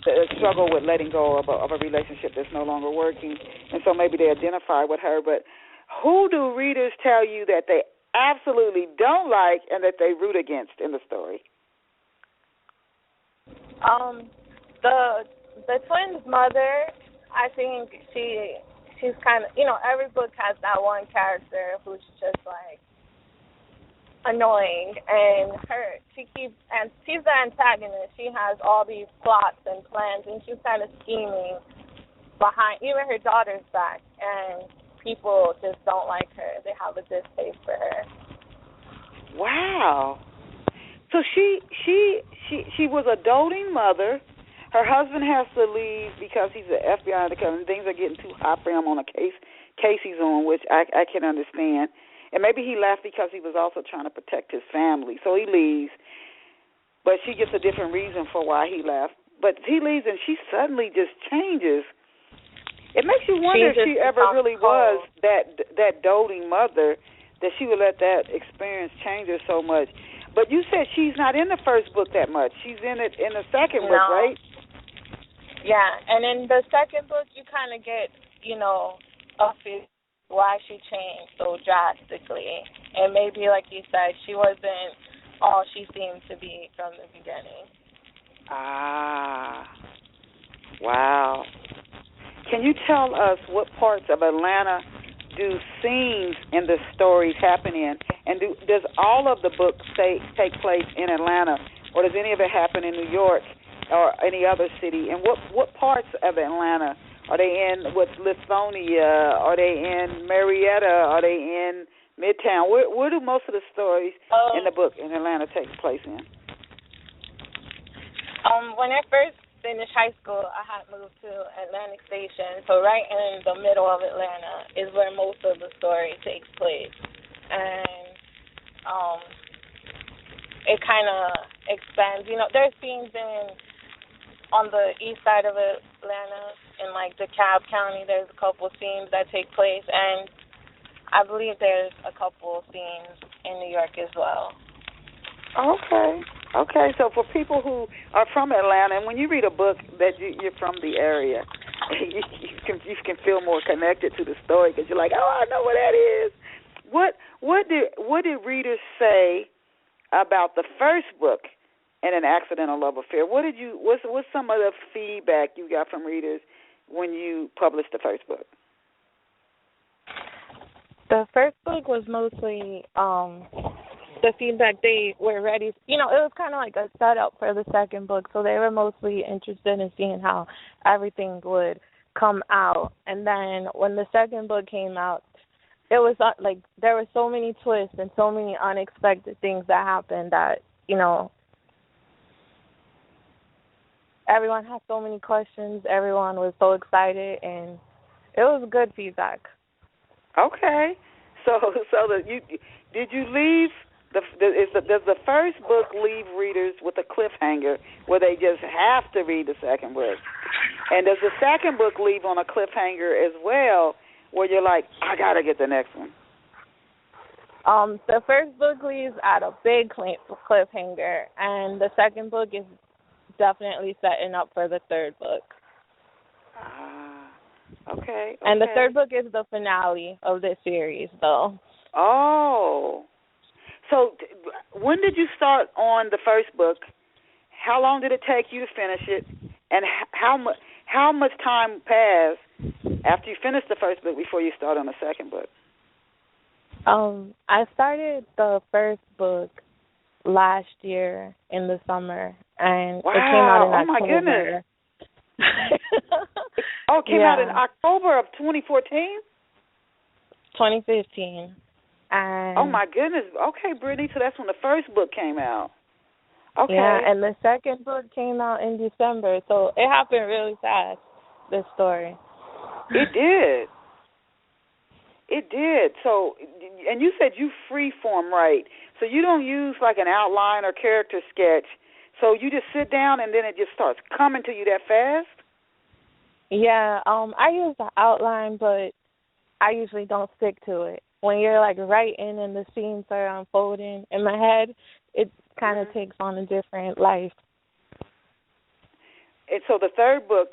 Speaker 2: the struggle with letting go of a relationship that's no longer working, and so maybe they identify with her. But who do readers tell you that they absolutely don't like and that they root against in the story?
Speaker 3: The twins' mother, I think she's kind of, every book has that one character who's just like annoying, and she's the antagonist. She has all these plots and plans, and she's kind of scheming behind even her daughter's back, and people just don't like her. They have a distaste for her.
Speaker 2: Wow. So she was a doting mother. Her husband has to leave because he's an FBI undercover, and things are getting too hot for him on a case he's on, which I can understand. And maybe he left because he was also trying to protect his family. So he leaves, but she gets a different reason for why he left. But he leaves, and she suddenly just changes. It makes you wonder if she ever really was that doting mother, that she would let that experience change her so much. But you said she's not in the first book that much. She's in it in the second book, right?
Speaker 3: Yeah, and in the second book, you kind of get, a feel why she changed so drastically. And maybe, like you said, she wasn't all she seemed to be from the beginning.
Speaker 2: Ah, wow. Can you tell us what parts of Atlanta do scenes in the stories happen in? And does all of the books take place in Atlanta, or does any of it happen in New York or any other city? And what parts of Atlanta? Are they in Lithonia? Are they in Marietta? Are they in Midtown? Where do most of the stories in the book in Atlanta take place in?
Speaker 3: When I first finished high school, I had moved to Atlantic Station, so right in the middle of Atlanta is where most of the story takes place. And it kind of expands. There's scenes on the east side of Atlanta, in like DeKalb County. There's a couple scenes that take place, and I believe there's a couple scenes in New York as well. Okay. So for people who are from Atlanta, and when you read a book that you're from the area, you can feel more connected to the story because you're like, oh, I know what that is. What did readers say about the first book in an accidental love affair? What's some of the feedback you got from readers when you published the first book? The first book was mostly the feedback. They were ready. It was kind of like a setup for the second book, so they were mostly interested in seeing how everything would come out. And then when the second book came out, it was like there were so many twists and so many unexpected things that happened that, everyone had so many questions. Everyone was so excited, and it was good feedback. Okay.
Speaker 2: So did you leave? Does the first book leave readers with a cliffhanger where they just have to read the second book? And does the second book leave on a cliffhanger as well, where you're like, I gotta get the next one?
Speaker 3: The first book leaves at a big cliffhanger, and the second book is definitely setting up for the third book.
Speaker 2: Okay.
Speaker 3: And the third book is the finale of this series, though.
Speaker 2: Oh. So when did you start on the first book? How long did it take you to finish it? And how much time passed after you finished the first book before you started on the second book?
Speaker 3: I started the first book last year in the summer, and it came out in October.
Speaker 2: Oh, my goodness. It came out in October of 2014?
Speaker 3: 2015. And
Speaker 2: oh, my goodness. Okay, Brittany, so that's when the first book came out. Okay.
Speaker 3: Yeah, and the second book came out in December, so it happened really fast, this story.
Speaker 2: It did. It did. So, and you said you freeform write, so you don't use like an outline or character sketch. So you just sit down and then it just starts coming to you that fast?
Speaker 3: Yeah, I use the outline, but I usually don't stick to it. When you're like writing and the scenes are unfolding in my head, it kind of takes on a different life.
Speaker 2: And so the third book,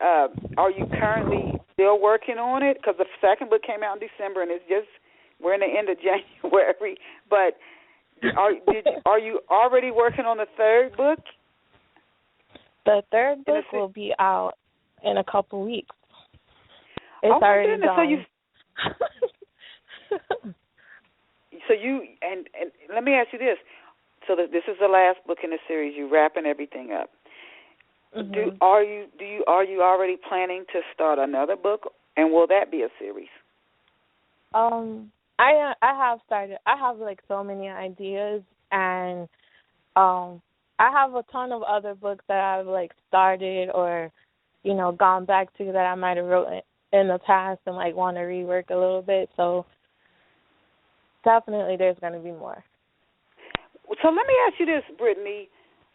Speaker 2: are you currently still working on it? Because the second book came out in December, and we're in the end of January. But are you already working on the third book?
Speaker 3: The third book will be out in a couple weeks. It's already done. So and let me ask you this. So this is the last book in the series. You're wrapping everything up. Mm-hmm. Are you already planning to start another book, and will that be a series? I have started. I have like so many ideas, and I have a ton of other books that I've like started or gone back to that I might have wrote in the past and like want to rework a little bit. So definitely, there's going to be more.
Speaker 2: So let me ask you this, Brittany.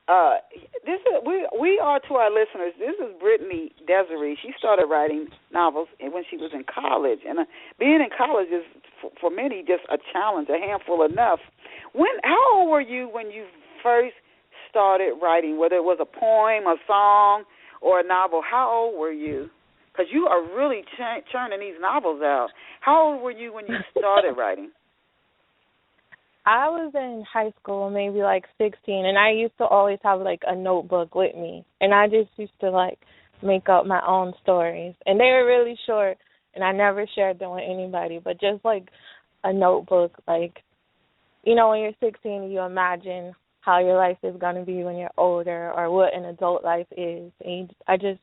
Speaker 2: We are to our listeners. This is Brittany Desiree. She started writing novels when she was in college, and being in college is for many just a challenge, a handful enough. How old were you when you first started writing? Whether it was a poem, a song, or a novel, how old were you? Because you are really churning these novels out. How old were you when you started writing?
Speaker 3: I was in high school, maybe like 16, and I used to always have like a notebook with me, and I just used to like make up my own stories, and they were really short, and I never shared them with anybody, but just like a notebook, like, when you're 16, you imagine how your life is going to be when you're older or what an adult life is, and I just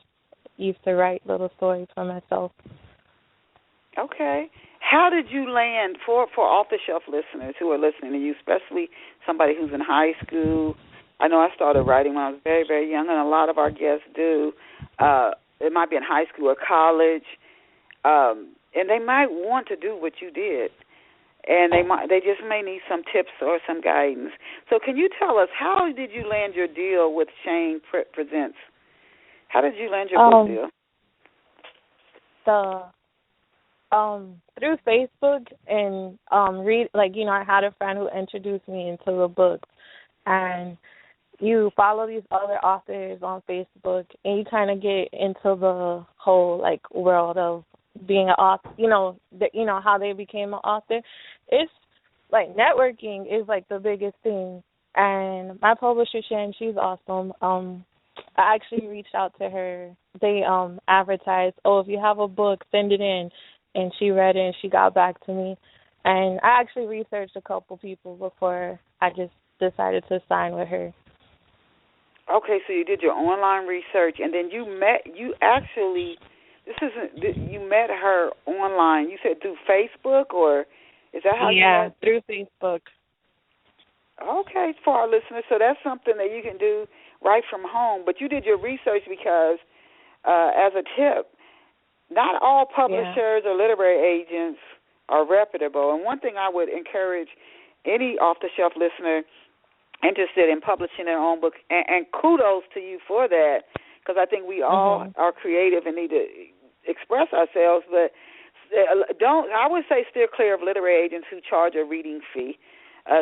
Speaker 3: used to write little stories for myself.
Speaker 2: Okay. How did you land, for off-the-shelf listeners who are listening to you, especially somebody who's in high school? I know I started writing when I was very, very young, and a lot of our guests do. It might be in high school or college, and they might want to do what you did, and they just may need some tips or some guidance. So can you tell us, how did you land your deal with Shane Presents? How did you land your book deal?
Speaker 3: Through Facebook and I had a friend who introduced me into the books, and you follow these other authors on Facebook, and you kind of get into the whole like world of being an author. How they became an author. It's like networking is like the biggest thing, and my publisher Shan, she's awesome. I actually reached out to her. They advertised, if you have a book, send it in. And she read it, and she got back to me. And I actually researched a couple people before I just decided to sign with her.
Speaker 2: Okay, so you did your online research, and then you met her online. You said through Facebook, or is that how you met?
Speaker 3: Yeah, through Facebook.
Speaker 2: Okay, for our listeners, so that's something that you can do right from home. But you did your research because, as a tip, not all publishers or literary agents are reputable. And one thing I would encourage any off-the-shelf listener interested in publishing their own book, and kudos to you for that, because I think we all are creative and need to express ourselves, but I would say steer clear of literary agents who charge a reading fee.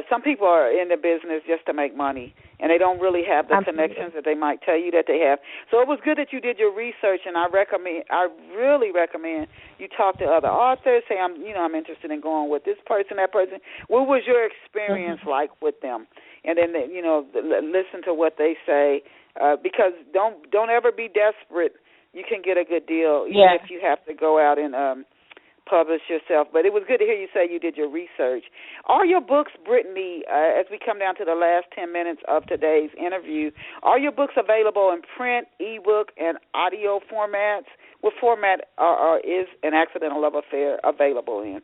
Speaker 2: Some people are in the business just to make money, and they don't really have the connections that they might tell you that they have. So it was good that you did your research, and I really recommend you talk to other authors. Say, I'm interested in going with this person, that person. What was your experience like with them? And then, listen to what they say, because don't ever be desperate you can get a good deal, even if you have to go out and publish yourself. But it was good to hear you say you did your research. Are your books, Brittany, as we come down to the last 10 minutes of today's interview, are your books available in print, ebook, and audio formats? What format is An Accidental Love Affair available in?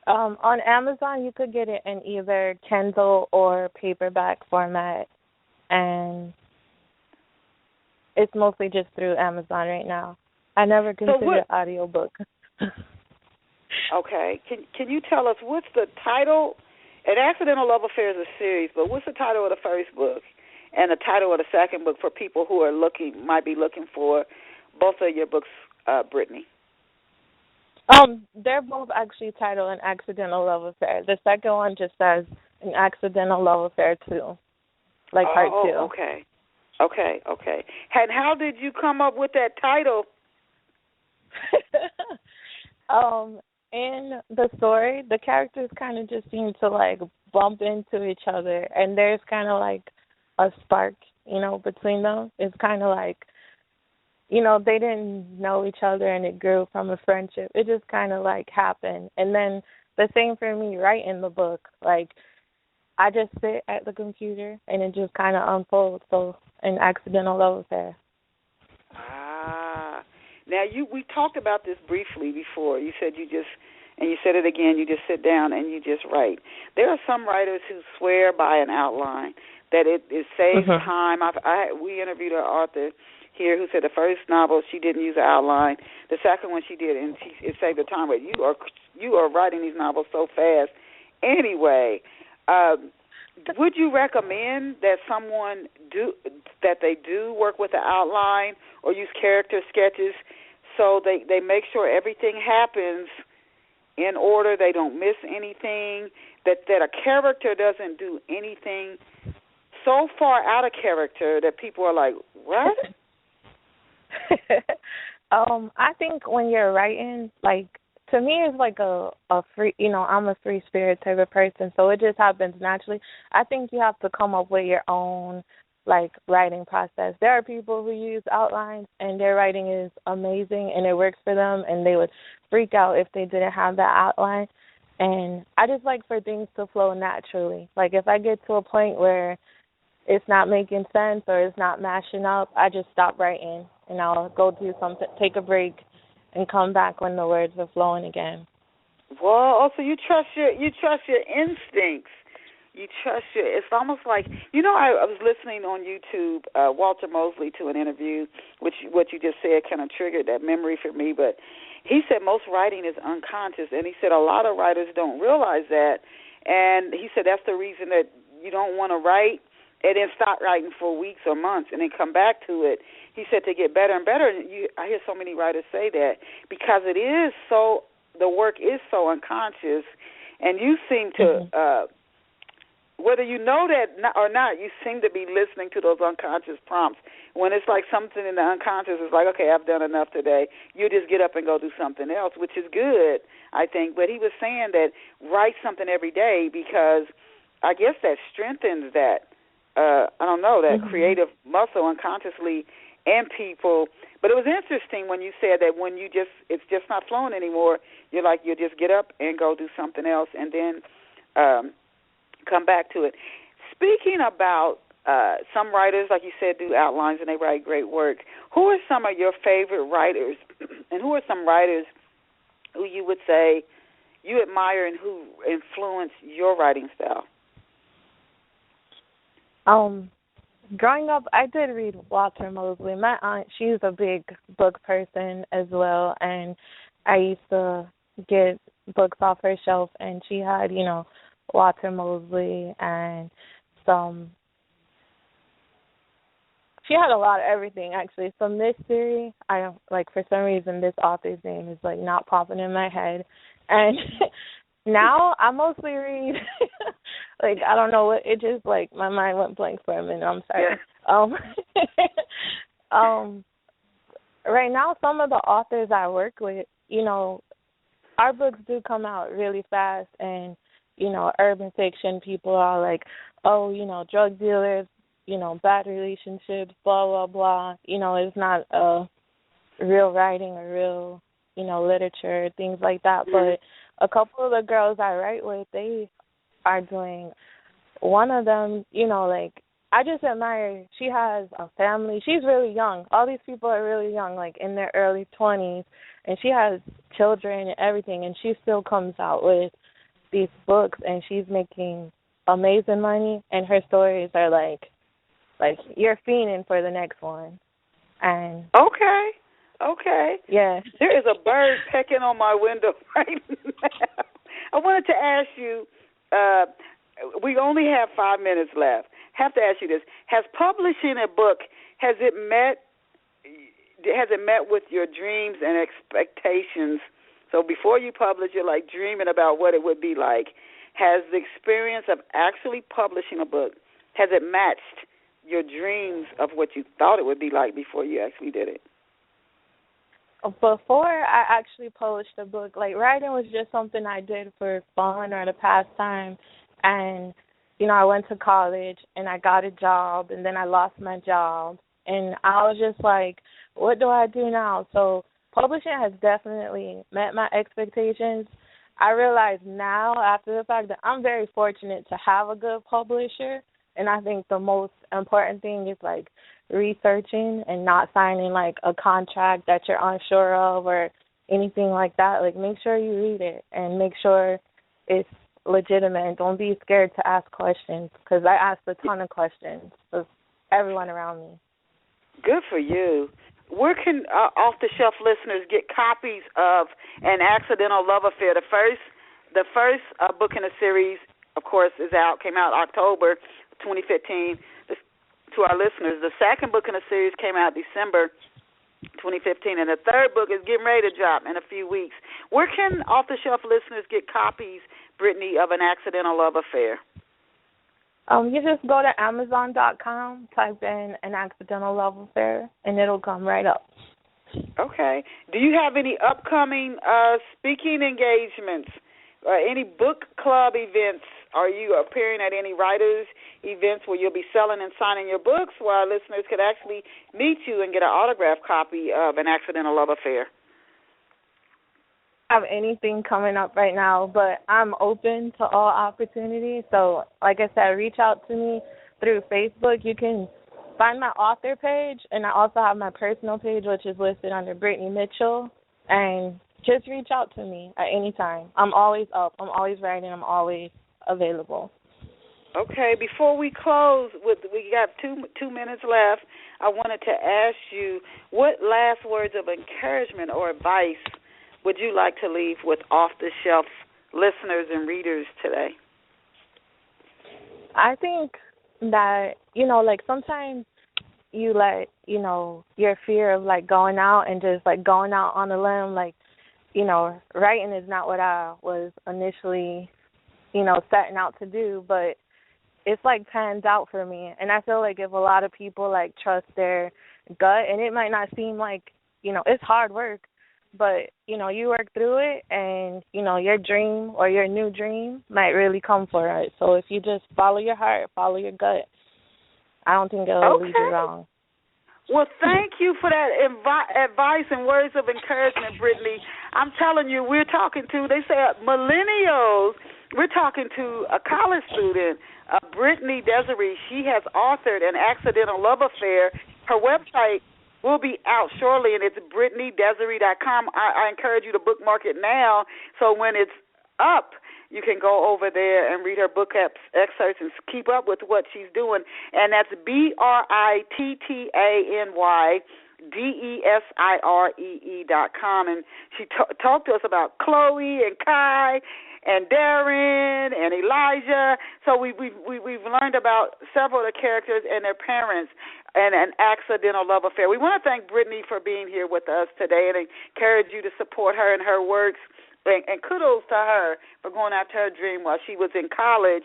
Speaker 3: On Amazon, you could get it in either Kindle or paperback format, and it's mostly just through Amazon right now. I never considered audiobook.
Speaker 2: Okay. Can you tell us what's the title? An Accidental Love Affair is a series, but what's the title of the first book and the title of the second book for people who are might be looking for both of your books, Brittany?
Speaker 3: They're both actually titled An Accidental Love Affair. The second one just says An Accidental Love Affair 2, like part 2.
Speaker 2: Okay. And how did you come up with that title?
Speaker 3: In the story, the characters kind of just seem to like bump into each other, and there's kind of like a spark, between them. It's kind of like, they didn't know each other, and it grew from a friendship. It just kind of like happened. And then the same for me writing the book. Like, I just sit at the computer, and it just kind of unfolds. So, An Accidental Love Affair.
Speaker 2: Now, we talked about this briefly before. You said and you said it again, you just sit down and you just write. There are some writers who swear by an outline, that it saves time. We interviewed an author here who said the first novel she didn't use an outline. The second one she did, and it saved her time. But you are writing these novels so fast. Anyway, would you recommend that someone do work with an outline or use character sketches so they make sure everything happens in order, they don't miss anything, that a character doesn't do anything so far out of character that people are like, what?
Speaker 3: I think when you're writing, like, to me, it's like a free, I'm a free spirit type of person, so it just happens naturally. I think you have to come up with your own, like, writing process. There are people who use outlines, and their writing is amazing, and it works for them, and they would freak out if they didn't have that outline. And I just like for things to flow naturally. Like, if I get to a point where it's not making sense or it's not mashing up, I just stop writing, and I'll go do something, take a break, and come back when the words are flowing again.
Speaker 2: Well, so you trust your instincts. You trust it's almost like, I was listening on YouTube, Walter Mosley, to an interview, which what you just said kind of triggered that memory for me, but he said most writing is unconscious, and he said a lot of writers don't realize that, and he said that's the reason that you don't want to write and then stop writing for weeks or months and then come back to it. He said to get better and better, and I hear so many writers say that, because the work is so unconscious, and you seem to, whether you know that or not, you seem to be listening to those unconscious prompts. When it's like something in the unconscious is like, okay, I've done enough today, you just get up and go do something else, which is good, I think. But he was saying that write something every day, because I guess that strengthens that, that creative muscle unconsciously in people. But it was interesting when you said that when it's just not flowing anymore, you're like, you just get up and go do something else and then come back to it. Speaking about some writers, like you said, do outlines and they write great work. Who are some of your favorite writers, and who are some writers who you would say you admire and who influence your writing style?
Speaker 3: Growing up, I did read Walter Mosley. My aunt, she's a big book person as well, and I used to get books off her shelf, and she had, Walter Mosley and she had a lot of everything, actually. Some mystery. For some reason, this author's name is, not popping in my head. And now I mostly read, I don't know what, it just, my mind went blank for a minute. I'm sorry. Yeah. Right now, some of the authors I work with, our books do come out really fast, and urban fiction people are like, drug dealers, bad relationships, blah, blah, blah. It's not real writing or real, literature, things like that.
Speaker 2: Mm-hmm.
Speaker 3: But a couple of the girls I write with, they are doing, one of them, like, I just admire, she has a family. She's really young. All these people are really young, like in their early 20s, and she has children and everything, and she still comes out with these books, and she's making amazing money, and her stories are like you're fiending for the next one. And
Speaker 2: Okay.
Speaker 3: Yeah.
Speaker 2: There is a bird pecking on my window right now. I wanted to ask you, we only have 5 minutes left. Have to ask you this. Has publishing a book, has it met with your dreams and expectations? So before you publish, you're like dreaming about what it would be like. Has the experience of actually publishing a book, has it matched your dreams of what you thought it would be like before you actually did it?
Speaker 3: Before I actually published a book, like, writing was just something I did for fun or to pass time. And, I went to college and I got a job, and then I lost my job. And I was just like, what do I do now? So publishing has definitely met my expectations. I realize now, after the fact, that I'm very fortunate to have a good publisher. And I think the most important thing is, like, researching and not signing, like, a contract that you're unsure of or anything like that. Like, make sure you read it and make sure it's legitimate, and don't be scared to ask questions, because I asked a ton of questions of everyone around me.
Speaker 2: Good for you. Where can off-the-shelf listeners get copies of An Accidental Love Affair? The first book in the series, of course, came out October 2015. To our listeners, the second book in the series came out December 2015, and the third book is getting ready to drop in a few weeks. Where can off-the-shelf listeners get copies, Brittany, of An Accidental Love Affair?
Speaker 3: You just go to Amazon.com, type in An Accidental Love Affair, and it'll come right up.
Speaker 2: Okay. Do you have any upcoming speaking engagements, any book club events? Are you appearing at any writers' events where you'll be selling and signing your books, where our listeners could actually meet you and get an autographed copy of An Accidental Love Affair?
Speaker 3: I don't have anything coming up right now, but I'm open to all opportunities. So, like I said, reach out to me through Facebook. You can find my author page, and I also have my personal page, which is listed under Brittany Mitchell. And just reach out to me at any time. I'm always up. I'm always writing. I'm always available.
Speaker 2: Okay, before we close, we got two minutes left. I wanted to ask you, what last words of encouragement or advice would you like to leave with off-the-shelf listeners and readers today?
Speaker 3: I think that, like, sometimes you let, your fear of, like, going out and just, like, going out on a limb, like, writing is not what I was initially, setting out to do, but it's, like, panned out for me. And I feel like if a lot of people, like, trust their gut, and it might not seem like, it's hard work, but, you work through it, and, your dream or your new dream might really come for it. So if you just follow your heart, follow your gut, I don't think it'll lead you wrong.
Speaker 2: Well, thank you for that advice and words of encouragement, Brittany. I'm telling you, we're talking to, they say millennials. We're talking to a college student, Brittany Desiree. She has authored An Accidental Love Affair. Her website will be out shortly, and it's BrittanyDesiree.com. I encourage you to bookmark it now, so when it's up, you can go over there and read her book excerpts and keep up with what she's doing. And that's BrittanyDesiree.com. And she talked to us about Chloe and Kai and Darren and Elijah. So we've learned about several of the characters and their parents and An Accidental Love Affair. We want to thank Brittany for being here with us today and encourage you to support her and her works. And kudos to her for going after her dream while she was in college.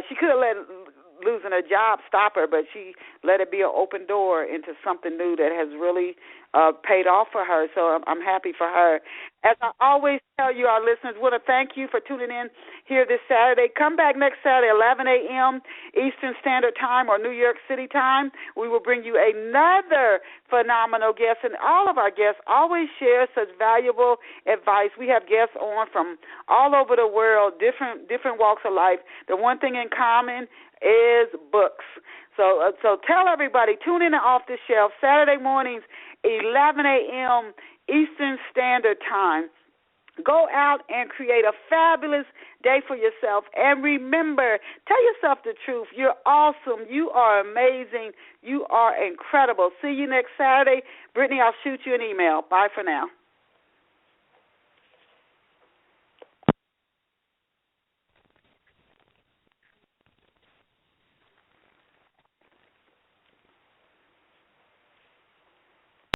Speaker 2: She could have let losing her job stop her, but she let it be an open door into something new that has really paid off for her. So I'm happy for her. As I always tell you, our listeners, want to thank you for tuning in here this Saturday. Come back next Saturday, 11 a.m. Eastern Standard Time or New York City time. We will bring you another phenomenal guest, and all of our guests always share such valuable advice. We have guests on from all over the world, different walks of life. The one thing in common is books. So tell everybody, tune in to Off the Shelf, Saturday mornings, 11 a.m. Eastern Standard Time. Go out and create a fabulous day for yourself. And remember, tell yourself the truth. You're awesome. You are amazing. You are incredible. See you next Saturday. Brittany, I'll shoot you an email. Bye for now.